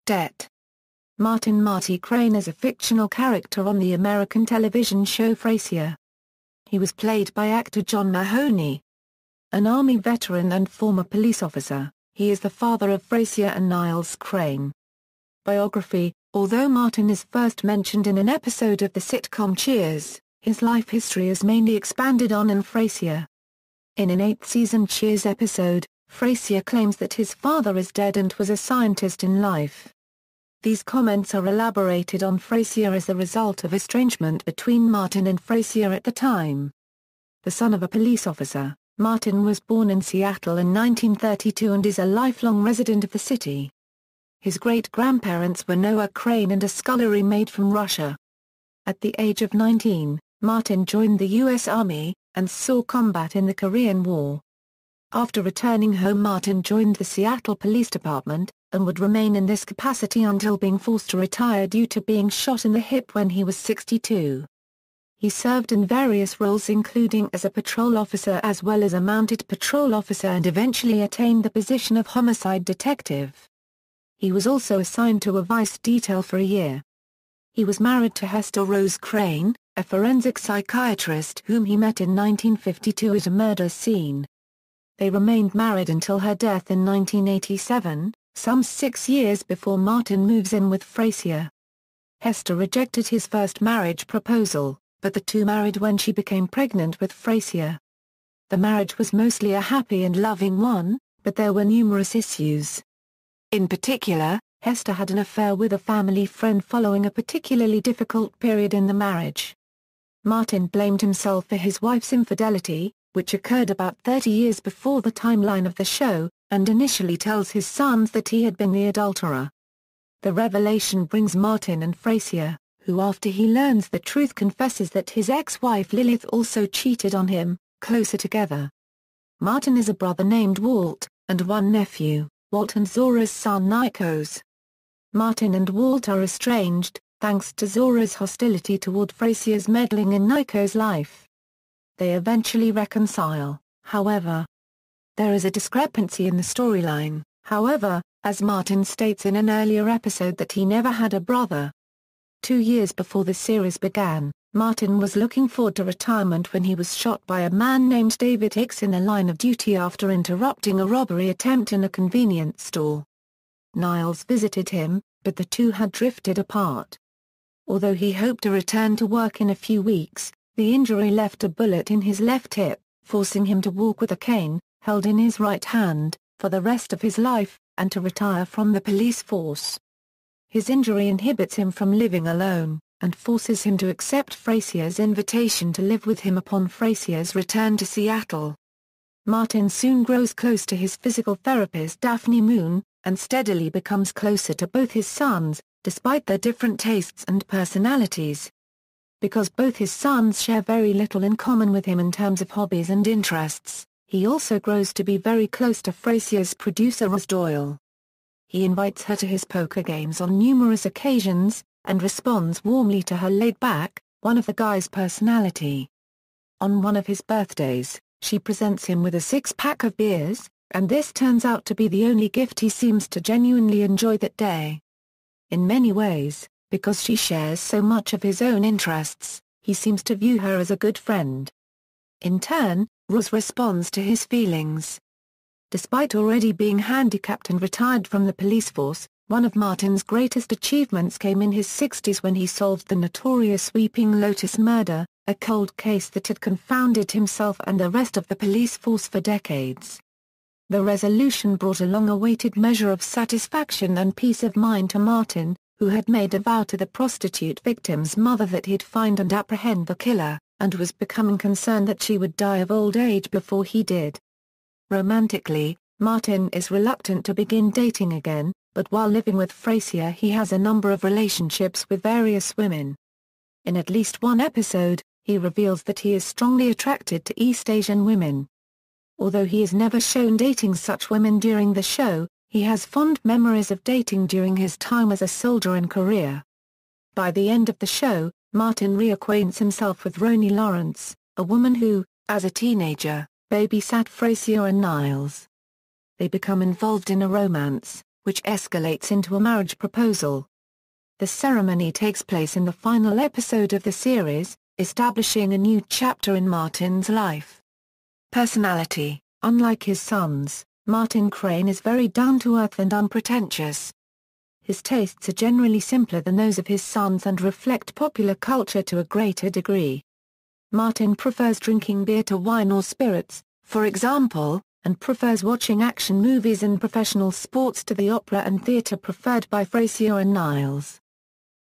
Debt. Martin "Marty" Crane is a fictional character on the American television show Frasier. He was played by actor John Mahoney. An Army veteran and former police officer, he is the father of Frasier and Niles Crane. Biography. Although Martin is first mentioned in an episode of the sitcom Cheers, his life history is mainly expanded on in Frasier. In an 8th-season Cheers episode, Frasier claims that his father is dead and was a scientist in life. These comments are elaborated on Frasier as the result of estrangement between Martin and Frasier at the time. The son of a police officer, Martin was born in Seattle in 1932 and is a lifelong resident of the city. His great-grandparents were Noah Crane and a scullery maid from Russia. At the age of 19, Martin joined the U.S. Army, and saw combat in the Korean War. After returning home, Martin joined the Seattle Police Department, and would remain in this capacity until being forced to retire due to being shot in the hip when he was 62. He served in various roles including as a patrol officer as well as a mounted patrol officer and eventually attained the position of homicide detective. He was also assigned to a vice detail for a year. He was married to Hester Rose Crane, a forensic psychiatrist whom he met in 1952 at a murder scene. They remained married until her death in 1987, some 6 years before Martin moves in with Frasier. Hester rejected his first marriage proposal, but the two married when she became pregnant with Frasier. The marriage was mostly a happy and loving one, but there were numerous issues. In particular, Hester had an affair with a family friend following a particularly difficult period in the marriage. Martin blamed himself for his wife's infidelity, which occurred about 30 years before the timeline of the show, and initially tells his sons that he had been the adulterer. The revelation brings Martin and Frasier, who after he learns the truth confesses that his ex-wife Lilith also cheated on him, closer together. Martin has a brother named Walt, and one nephew, Walt and Zora's son Nikos. Martin and Walt are estranged, thanks to Zora's hostility toward Frasier's meddling in Nikos' life. They eventually reconcile, however. There is a discrepancy in the storyline, however, as Martin states in an earlier episode that he never had a brother. 2 years before the series began, Martin was looking forward to retirement when he was shot by a man named David Hicks in the line of duty after interrupting a robbery attempt in a convenience store. Niles visited him, but the two had drifted apart. Although he hoped to return to work in a few weeks, the injury left a bullet in his left hip, forcing him to walk with a cane, held in his right hand, for the rest of his life, and to retire from the police force. His injury inhibits him from living alone, and forces him to accept Frasier's invitation to live with him upon Frasier's return to Seattle. Martin soon grows close to his physical therapist Daphne Moon, and steadily becomes closer to both his sons, despite their different tastes and personalities. Because both his sons share very little in common with him in terms of hobbies and interests, he also grows to be very close to Frasier's producer Roz Doyle. He invites her to his poker games on numerous occasions, and responds warmly to her laid-back, one-of-the-guys personality. On one of his birthdays, she presents him with a 6-pack of beers, and this turns out to be the only gift he seems to genuinely enjoy that day. In many ways, because she shares so much of his own interests, he seems to view her as a good friend. In turn, Roz responds to his feelings. Despite already being handicapped and retired from the police force, one of Martin's greatest achievements came in his 60s when he solved the notorious Weeping Lotus murder, a cold case that had confounded himself and the rest of the police force for decades. The resolution brought a long-awaited measure of satisfaction and peace of mind to Martin, who had made a vow to the prostitute victim's mother that he'd find and apprehend the killer, and was becoming concerned that she would die of old age before he did. Romantically, Martin is reluctant to begin dating again, but while living with Frasier he has a number of relationships with various women. In at least one episode, he reveals that he is strongly attracted to East Asian women. Although he is never shown dating such women during the show, he has fond memories of dating during his time as a soldier in Korea. By the end of the show, Martin reacquaints himself with Roni Lawrence, a woman who, as a teenager, babysat Frasier and Niles. They become involved in a romance, which escalates into a marriage proposal. The ceremony takes place in the final episode of the series, establishing a new chapter in Martin's life. Personality: unlike his sons, Martin Crane is very down-to-earth and unpretentious. His tastes are generally simpler than those of his sons and reflect popular culture to a greater degree. Martin prefers drinking beer to wine or spirits, for example, and prefers watching action movies and professional sports to the opera and theatre preferred by Frasier and Niles.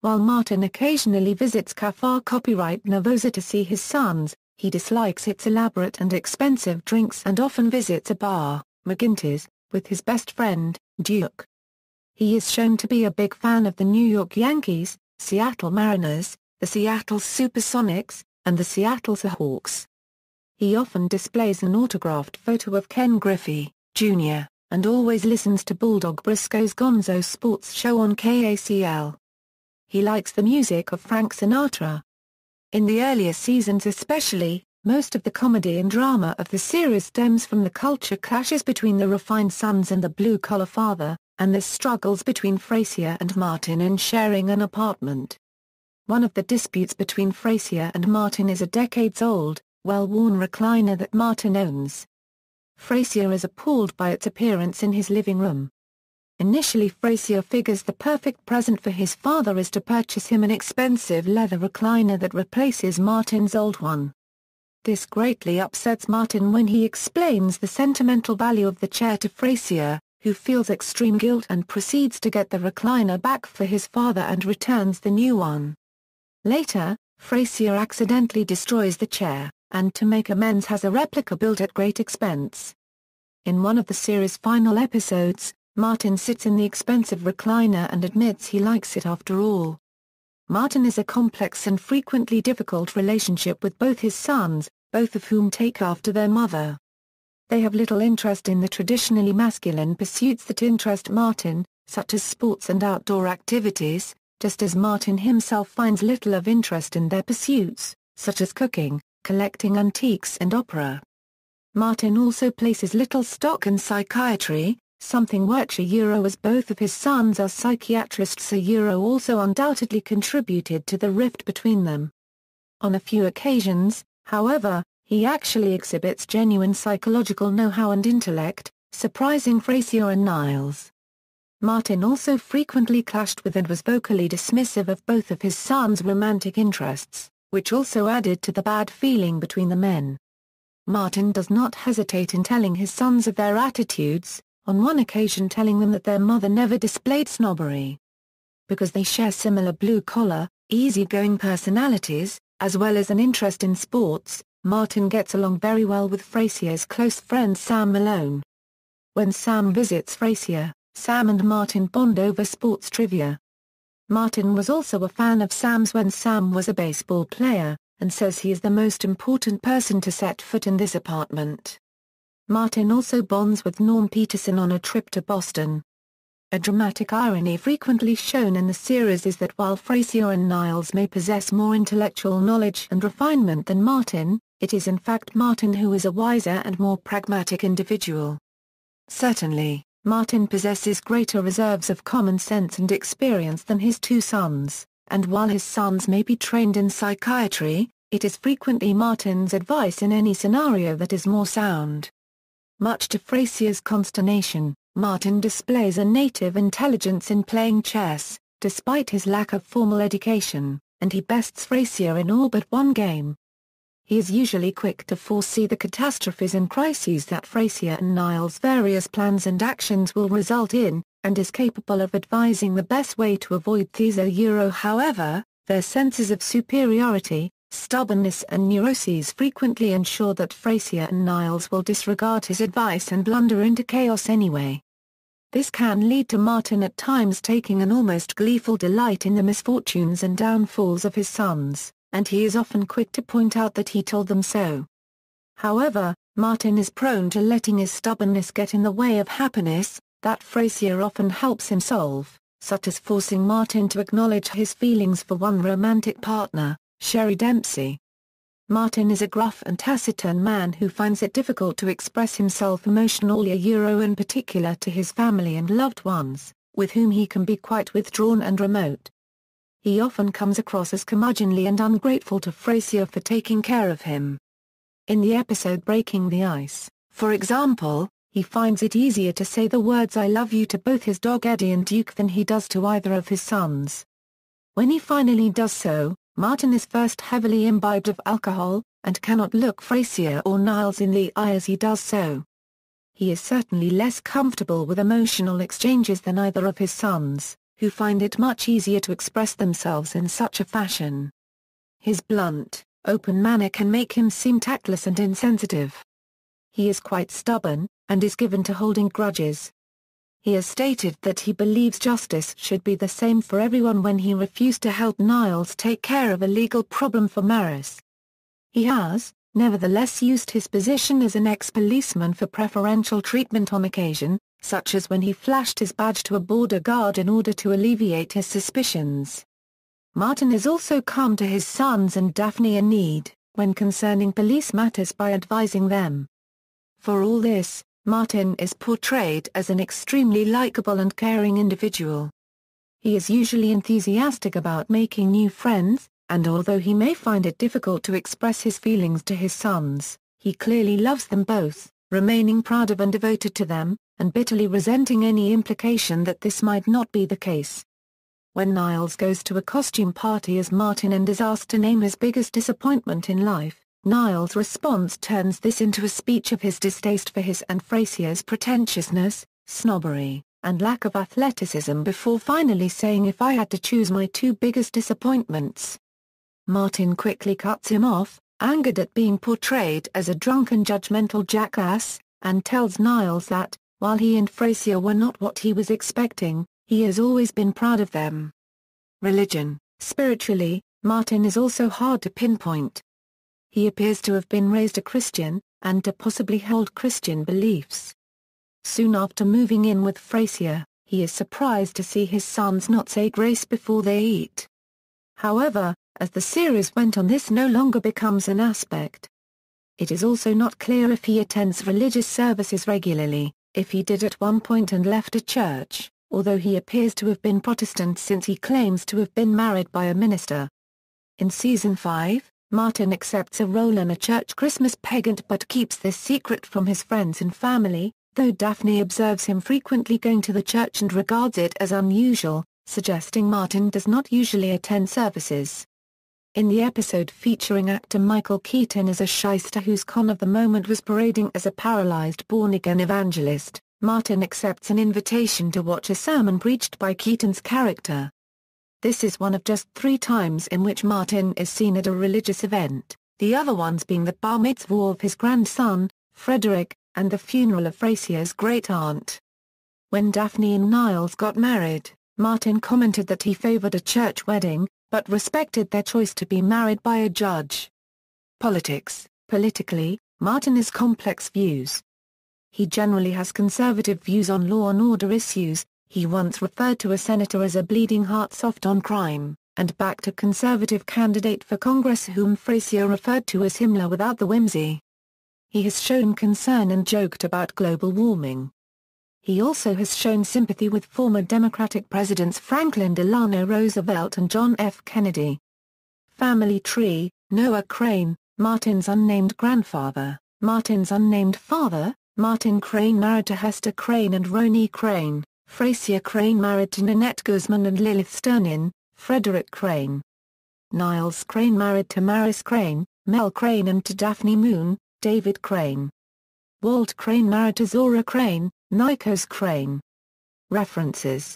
While Martin occasionally visits Café Copyright Nervosa to see his sons, he dislikes its elaborate and expensive drinks and often visits a bar, McGinty's, with his best friend, Duke. He is shown to be a big fan of the New York Yankees, Seattle Mariners, the Seattle Supersonics, and the Seattle Seahawks. He often displays an autographed photo of Ken Griffey, Jr., and always listens to Bulldog Briscoe's Gonzo Sports Show on KACL. He likes the music of Frank Sinatra. In the earlier seasons especially, most of the comedy and drama of the series stems from the culture clashes between the refined sons and the blue-collar father, and the struggles between Frasier and Martin in sharing an apartment. One of the disputes between Frasier and Martin is a decades-old, well-worn recliner that Martin owns. Frasier is appalled by its appearance in his living room. Initially Frasier figures the perfect present for his father is to purchase him an expensive leather recliner that replaces Martin's old one. This greatly upsets Martin when he explains the sentimental value of the chair to Frasier, who feels extreme guilt and proceeds to get the recliner back for his father and returns the new one. Later, Frasier accidentally destroys the chair, and to make amends has a replica built at great expense. In one of the series' final episodes, Martin sits in the expensive recliner and admits he likes it after all. Martin is a complex and frequently difficult relationship with both his sons, both of whom take after their mother. They have little interest in the traditionally masculine pursuits that interest Martin, such as sports and outdoor activities, just as Martin himself finds little of interest in their pursuits, such as cooking, collecting antiques and opera. Martin also places little stock in psychiatry, something which as both of his sons are psychiatrists also undoubtedly contributed to the rift between them. On a few occasions, however, he actually exhibits genuine psychological know-how and intellect, surprising Frasier and Niles. Martin also frequently clashed with and was vocally dismissive of both of his sons' romantic interests, which also added to the bad feeling between the men. Martin does not hesitate in telling his sons of their attitudes, on one occasion telling them that their mother never displayed snobbery. Because they share similar blue-collar, easy-going personalities, as well as an interest in sports, Martin gets along very well with Frasier's close friend Sam Malone. When Sam visits Frasier, Sam and Martin bond over sports trivia. Martin was also a fan of Sam's when Sam was a baseball player, and says he is the most important person to set foot in this apartment. Martin also bonds with Norm Peterson on a trip to Boston. A dramatic irony frequently shown in the series is that while Frasier and Niles may possess more intellectual knowledge and refinement than Martin, it is in fact Martin who is a wiser and more pragmatic individual. Certainly, Martin possesses greater reserves of common sense and experience than his two sons, and while his sons may be trained in psychiatry, it is frequently Martin's advice in any scenario that is more sound. Much to Frasier's consternation, Martin displays a native intelligence in playing chess, despite his lack of formal education, and he bests Frasier in all but one game. He is usually quick to foresee the catastrophes and crises that Frasier and Niles' various plans and actions will result in, and is capable of advising the best way to avoid these. However, their senses of superiority, stubbornness and neuroses frequently ensure that Frasier and Niles will disregard his advice and blunder into chaos anyway. This can lead to Martin at times taking an almost gleeful delight in the misfortunes and downfalls of his sons, and he is often quick to point out that he told them so. However, Martin is prone to letting his stubbornness get in the way of happiness that Frasier often helps him solve, such as forcing Martin to acknowledge his feelings for one romantic partner, Sherry Dempsey. Martin is a gruff and taciturn man who finds it difficult to express himself emotionally, in particular to his family and loved ones. with whom he can be quite withdrawn and remote. He often comes across as curmudgeonly and ungrateful to Frasier for taking care of him. In the episode Breaking the Ice, for example, he finds it easier to say the words "I love you" to both his dog Eddie and Duke than he does to either of his sons. When he finally does so, Martin is first heavily imbibed of alcohol, and cannot look Frasier or Niles in the eye as he does so. He is certainly less comfortable with emotional exchanges than either of his sons, who find it much easier to express themselves in such a fashion. His blunt, open manner can make him seem tactless and insensitive. He is quite stubborn, and is given to holding grudges. He has stated that he believes justice should be the same for everyone when he refused to help Niles take care of a legal problem for Maris. He has, nevertheless, used his position as an ex-policeman for preferential treatment on occasion, such as when he flashed his badge to a border guard in order to alleviate his suspicions. Martin is also calm to his sons and Daphne in need, when concerning police matters by advising them. For all this, Martin is portrayed as an extremely likable and caring individual. He is usually enthusiastic about making new friends, and although he may find it difficult to express his feelings to his sons, he clearly loves them both, remaining proud of and devoted to them, and bitterly resenting any implication that this might not be the case. When Niles goes to a costume party as Martin and is asked to name his biggest disappointment in life, Niles' response turns this into a speech of his distaste for his and Frasier's pretentiousness, snobbery, and lack of athleticism before finally saying, "If I had to choose my two biggest disappointments." Martin quickly cuts him off, angered at being portrayed as a drunken judgmental jackass, and tells Niles that, while he and Frasier were not what he was expecting, he has always been proud of them. Religion. Spiritually, Martin is also hard to pinpoint. He appears to have been raised a Christian, and to possibly hold Christian beliefs. Soon after moving in with Frasier, he is surprised to see his sons not say grace before they eat. However, as the series went on, this no longer becomes an aspect. It is also not clear if he attends religious services regularly, if he did at one point and left a church, although he appears to have been Protestant since he claims to have been married by a minister. In Season 5, Martin accepts a role in a church Christmas pageant but keeps this secret from his friends and family, though Daphne observes him frequently going to the church and regards it as unusual, suggesting Martin does not usually attend services. In the episode featuring actor Michael Keaton as a shyster whose con of the moment was parading as a paralyzed born-again evangelist, Martin accepts an invitation to watch a sermon preached by Keaton's character. This is one of just 3 times in which Martin is seen at a religious event, the other ones being the bar mitzvah of his grandson, Frederick, and the funeral of Frasier's great-aunt. When Daphne and Niles got married, Martin commented that he favored a church wedding, but respected their choice to be married by a judge. Politics. Politically, Martin has complex views. He generally has conservative views on law and order issues. He once referred to a senator as a bleeding heart soft on crime, and backed a conservative candidate for Congress whom Frasier referred to as Himmler without the whimsy. He has shown concern and joked about global warming. He also has shown sympathy with former Democratic presidents Franklin Delano Roosevelt and John F. Kennedy. Family tree. Noah Crane, Martin's unnamed grandfather, Martin's unnamed father, Martin Crane married to Hester Crane and Roni Crane, Frasier Crane married to Nanette Guzman and Lilith Sternin, Frederick Crane. Niles Crane married to Maris Crane, Mel Crane and to Daphne Moon, David Crane. Walt Crane married to Zora Crane, Nikos Crane. References